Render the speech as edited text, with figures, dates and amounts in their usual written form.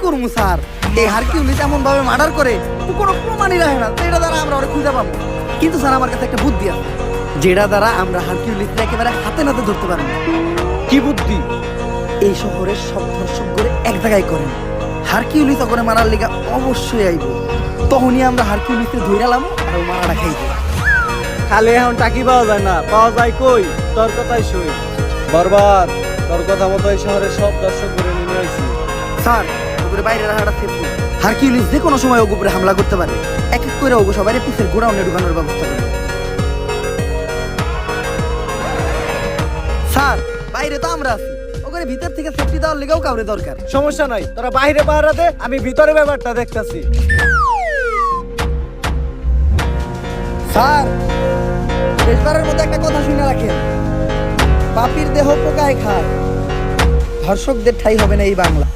করবো স্যার? এই হারকিউলিস এমন ভাবে মার্ডার করে ও কোনো প্রমাণই রাখে না, তো এটা দ্বারা আমরা ওরা খুঁজে পাবো। কিন্তু স্যার আমার কাছে একটা বুদ্ধি আছে, যেটা দ্বারা আমরা হারকিউলিসকে একেবারে হাতে নাতে ধরতে পারবো। কি বুদ্ধি? এই শহরের সব ধর্ষক করে এক জায়গায় করেন, হারকিউলিস করে মারার লিগা অবশ্যই আইব। তখনই আমরা হারকিউলিসকে ধইরালাম আর ও মারাটা খাইব। খালি এখন টাকি পাওয়া যায় না, পাওয়া যায় কই? তোর কথাই সই। বরবাদ, তোর কথা মতো এই শহরের সব দর্শক করে নিয়ে আইছি। স্যার ওগুলো বাইরে রাখাটা সেফ না। হারকিউলিস যে কোনো সময় ওগুলো উপরে হামলা করতে পারে, এক এক করে ওগো সবাই পিছের গোডাউনে ঢুকানোর ব্যবস্থা করে। স্যার বাইরে তো আমরা আছি, ওখানে ভিতর থেকে সেফটি দেওয়ার লেগেও কাউরে দরকার। সমস্যা নাই, তোরা বাইরে পাহারা দে, আমি ভিতরে ব্যাপারটা দেখতাছি। স্যার শেষবারের মতো একটা কথা শুনে রাখেন, পাপির দেহ পোকায় খায়, ধর্ষকদের ঠাই হবে না এই বাংলা।